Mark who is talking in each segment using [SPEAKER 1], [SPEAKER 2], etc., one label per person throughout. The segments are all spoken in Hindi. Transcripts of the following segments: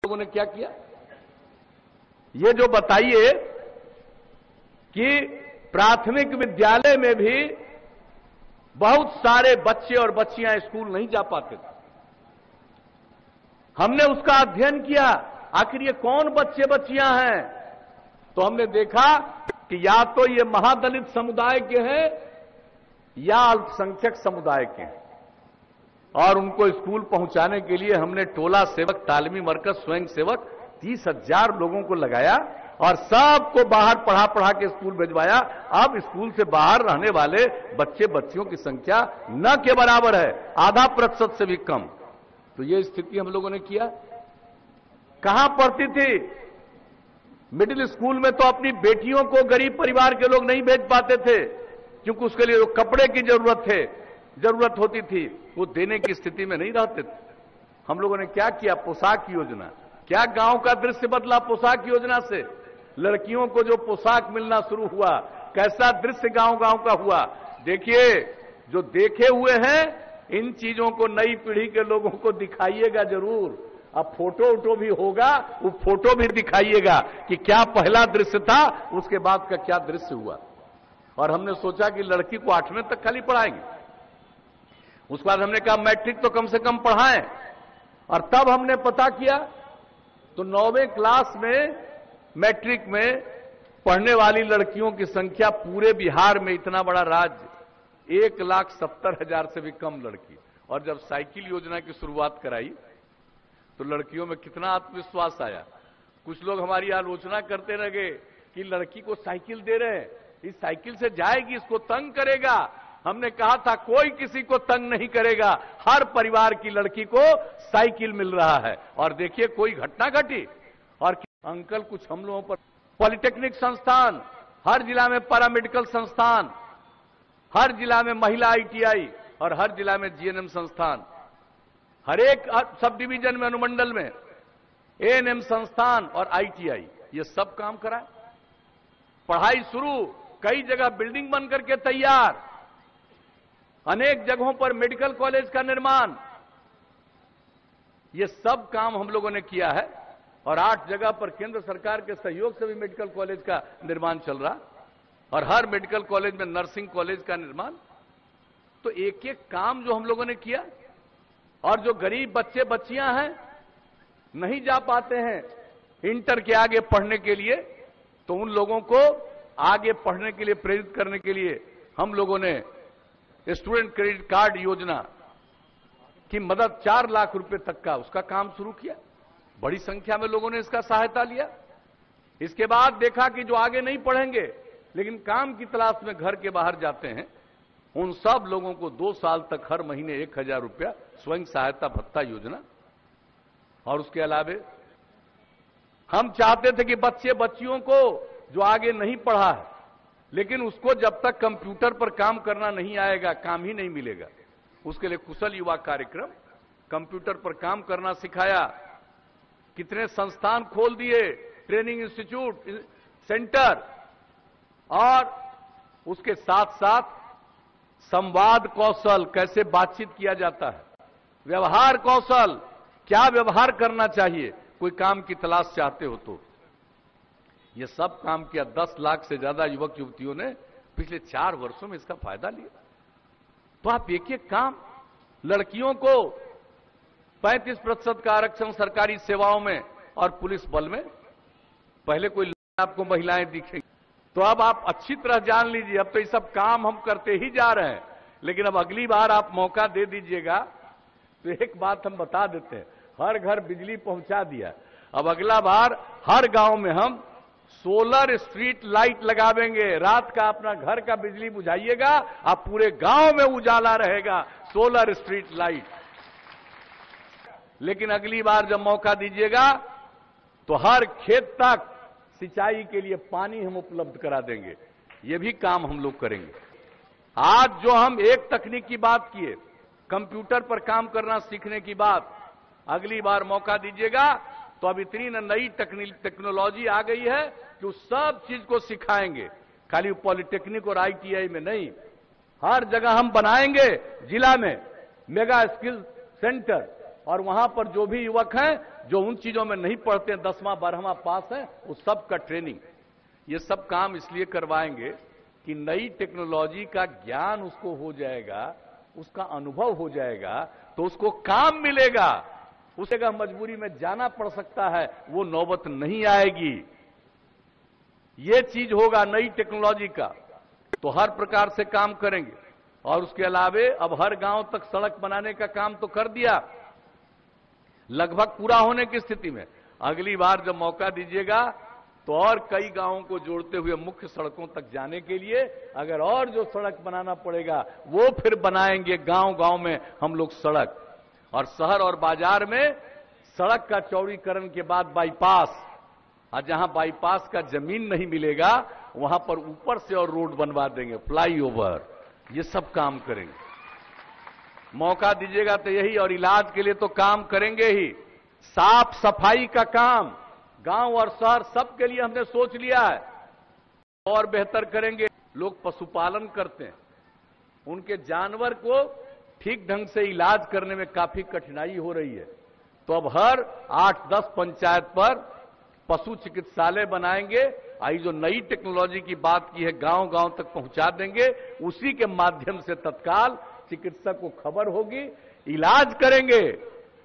[SPEAKER 1] लोगों ने क्या किया, ये जो बताइए कि प्राथमिक विद्यालय में भी बहुत सारे बच्चे और बच्चियां स्कूल नहीं जा पाते थे। हमने उसका अध्ययन किया, आखिर ये कौन बच्चे बच्चियां हैं, तो हमने देखा कि या तो ये महादलित समुदाय के हैं या अल्पसंख्यक समुदाय के हैं। और उनको स्कूल पहुंचाने के लिए हमने टोला सेवक, तालीमी मरकज, स्वयं सेवक 30,000 लोगों को लगाया और सबको बाहर पढ़ा पढ़ा के स्कूल भिजवाया। अब स्कूल से बाहर रहने वाले बच्चे बच्चियों की संख्या न के बराबर है, आधा प्रतिशत से भी कम। तो ये स्थिति हम लोगों ने किया। कहां पढ़ती थी? मिडिल स्कूल में तो अपनी बेटियों को गरीब परिवार के लोग नहीं भेज पाते थे, क्योंकि उसके लिए जो कपड़े की जरूरत होती थी वो देने की स्थिति में नहीं रहते थे। हम लोगों ने क्या किया? पोशाक योजना। क्या गांव का दृश्य बदला पोशाक योजना से? लड़कियों को जो पोशाक मिलना शुरू हुआ, कैसा दृश्य गांव गांव का हुआ। देखिए, जो देखे हुए हैं इन चीजों को नई पीढ़ी के लोगों को दिखाइएगा जरूर। अब फोटो वोटो भी होगा, वो फोटो भी दिखाइएगा कि क्या पहला दृश्य था, उसके बाद का क्या दृश्य हुआ। और हमने सोचा कि लड़की को 8वें तक खाली पढ़ाएंगे, उसके बाद हमने कहा मैट्रिक तो कम से कम पढ़ाएं। और तब हमने पता किया तो 9वें क्लास में मैट्रिक में पढ़ने वाली लड़कियों की संख्या पूरे बिहार में, इतना बड़ा राज्य, 1,70,000 से भी कम लड़की। और जब साइकिल योजना की शुरुआत कराई तो लड़कियों में कितना आत्मविश्वास आया। कुछ लोग हमारी आलोचना करते रहे कि लड़की को साइकिल दे रहे हैं, इस साइकिल से जाएगी, इसको तंग करेगा। हमने कहा था कोई किसी को तंग नहीं करेगा, हर परिवार की लड़की को साइकिल मिल रहा है। और देखिए कोई घटना घटी। और अंकल कुछ हम लोगों पर पॉलिटेक्निक संस्थान, हर जिला में पैरामेडिकल संस्थान, हर जिला में महिला ITI और हर जिला में GNM संस्थान, हर एक सब डिवीजन में, अनुमंडल में ANM संस्थान और ITI, ये सब काम कराए। पढ़ाई शुरू, कई जगह बिल्डिंग बन करके तैयार, अनेक जगहों पर मेडिकल कॉलेज का निर्माण, ये सब काम हम लोगों ने किया है। और 8 जगह पर केंद्र सरकार के सहयोग से भी मेडिकल कॉलेज का निर्माण चल रहा, और हर मेडिकल कॉलेज में नर्सिंग कॉलेज का निर्माण। तो एक एक काम जो हम लोगों ने किया। और जो गरीब बच्चे बच्चियां हैं, नहीं जा पाते हैं इंटर के आगे पढ़ने के लिए, तो उन लोगों को आगे पढ़ने के लिए प्रेरित करने के लिए हम लोगों ने स्टूडेंट क्रेडिट कार्ड योजना की मदद 4 लाख रुपए तक का उसका काम शुरू किया। बड़ी संख्या में लोगों ने इसका सहायता लिया। इसके बाद देखा कि जो आगे नहीं पढ़ेंगे लेकिन काम की तलाश में घर के बाहर जाते हैं, उन सब लोगों को 2 साल तक हर महीने 1,000 रुपया स्वयं सहायता भत्ता योजना। और उसके अलावे हम चाहते थे कि बच्चे बच्चियों को जो आगे नहीं पढ़ा है, लेकिन उसको जब तक कंप्यूटर पर काम करना नहीं आएगा, काम ही नहीं मिलेगा। उसके लिए कुशल युवा कार्यक्रम, कंप्यूटर पर काम करना सिखाया, कितने संस्थान खोल दिए, ट्रेनिंग इंस्टीट्यूट, सेंटर। और उसके साथ साथ संवाद कौशल, कैसे बातचीत किया जाता है, व्यवहार कौशल, क्या व्यवहार करना चाहिए कोई काम की तलाश चाहते हो तो, ये सब काम किया। 10 लाख से ज्यादा युवक युवतियों ने पिछले 4 वर्षों में इसका फायदा लिया। तो आप एक एक काम, लड़कियों को 35% का आरक्षण सरकारी सेवाओं में और पुलिस बल में, पहले कोई आपको महिलाएं दिखेंगी, तो अब आप अच्छी तरह जान लीजिए, अब तो ये सब काम हम करते ही जा रहे हैं, लेकिन अब अगली बार आप मौका दे दीजिएगा तो एक बात हम बता देते हैं, हर घर बिजली पहुंचा दिया। अब अगला बार हर गांव में हम सोलर स्ट्रीट लाइट लगावेंगे। रात का अपना घर का बिजली बुझाइएगा, आप पूरे गांव में उजाला रहेगा, सोलर स्ट्रीट लाइट। लेकिन अगली बार जब मौका दीजिएगा तो हर खेत तक सिंचाई के लिए पानी हम उपलब्ध करा देंगे। ये भी काम हम लोग करेंगे। आज जो हम एक तकनीक की बात किए, कंप्यूटर पर काम करना सीखने की बात, अगली बार मौका दीजिएगा तो अब इतनी नई टेक्नोलॉजी आ गई है कि उस सब चीज को सिखाएंगे, खाली पॉलिटेक्निक और ITI में नहीं, हर जगह हम बनाएंगे। जिला में मेगा स्किल सेंटर, और वहां पर जो भी युवक हैं जो उन चीजों में नहीं पढ़ते हैं, 10वां 12वां पास है, उस सब का ट्रेनिंग, ये सब काम इसलिए करवाएंगे कि नई टेक्नोलॉजी का ज्ञान उसको हो जाएगा, उसका अनुभव हो जाएगा, तो उसको काम मिलेगा। उसे अगर मजबूरी में जाना पड़ सकता है, वो नौबत नहीं आएगी। ये चीज होगा नई टेक्नोलॉजी का, तो हर प्रकार से काम करेंगे। और उसके अलावे अब हर गांव तक सड़क बनाने का काम तो कर दिया, लगभग पूरा होने की स्थिति में। अगली बार जब मौका दीजिएगा तो और कई गांवों को जोड़ते हुए मुख्य सड़कों तक जाने के लिए अगर और जो सड़क बनाना पड़ेगा वो फिर बनाएंगे गांव गांव में हम लोग सड़क। और शहर और बाजार में सड़क का चौड़ीकरण के बाद बाईपास, और जहां बाईपास का जमीन नहीं मिलेगा वहां पर ऊपर से और रोड बनवा देंगे, फ्लाईओवर, ये सब काम करेंगे। मौका दीजिएगा तो यही, और इलाज के लिए तो काम करेंगे ही। साफ सफाई का काम गांव और शहर सबके लिए हमने सोच लिया है, और बेहतर करेंगे। लोग पशुपालन करते हैं, उनके जानवर को ठीक ढंग से इलाज करने में काफी कठिनाई हो रही है, तो अब हर 8-10 पंचायत पर पशु चिकित्सालय बनाएंगे। आई जो नई टेक्नोलॉजी की बात की है गांव गांव तक पहुंचा देंगे, उसी के माध्यम से तत्काल चिकित्सक को खबर होगी, इलाज करेंगे,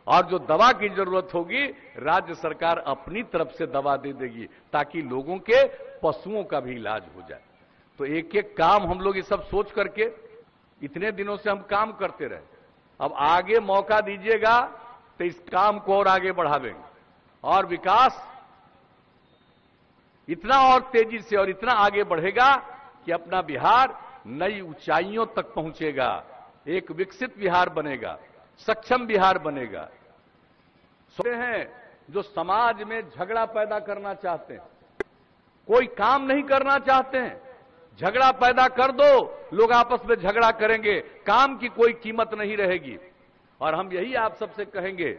[SPEAKER 1] और जो दवा की जरूरत होगी राज्य सरकार अपनी तरफ से दवा दे देगी, ताकि लोगों के पशुओं का भी इलाज हो जाए। तो एक एक काम हम लोग ये सब सोच करके इतने दिनों से हम काम करते रहे। अब आगे मौका दीजिएगा तो इस काम को और आगे बढ़ावेंगे, और विकास इतना और तेजी से और इतना आगे बढ़ेगा कि अपना बिहार नई ऊंचाइयों तक पहुंचेगा, एक विकसित बिहार बनेगा, सक्षम बिहार बनेगा। सोचते हैं जो समाज में झगड़ा पैदा करना चाहते हैं, कोई काम नहीं करना चाहते हैं, झगड़ा पैदा कर दो, लोग आपस में झगड़ा करेंगे, काम की कोई कीमत नहीं रहेगी। और हम यही आप सबसे कहेंगे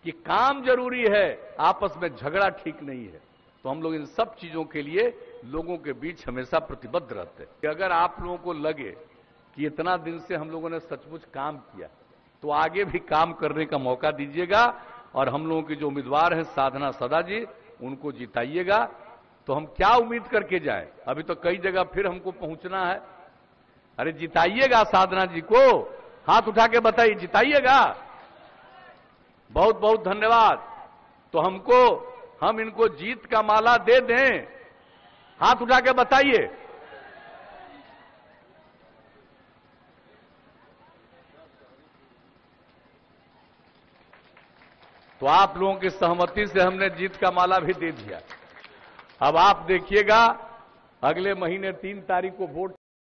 [SPEAKER 1] कि काम जरूरी है, आपस में झगड़ा ठीक नहीं है। तो हम लोग इन सब चीजों के लिए लोगों के बीच हमेशा प्रतिबद्ध रहते हैं। कि अगर आप लोगों को लगे कि इतना दिन से हम लोगों ने सचमुच काम किया, तो आगे भी काम करने का मौका दीजिएगा, और हम लोगों के जो उम्मीदवार हैं साधना सदा जी, उनको जिताइएगा। तो हम क्या उम्मीद करके जाएं, अभी तो कई जगह फिर हमको पहुंचना है। अरे जिताइएगा साधना जी को, हाथ उठा के बताइए, जिताइएगा। बहुत बहुत धन्यवाद। तो हम इनको जीत का माला दे दें, हाथ उठा के बताइए। तो आप लोगों की सहमति से हमने जीत का माला भी दे दिया। अब आप देखिएगा अगले महीने 3 तारीख को वोट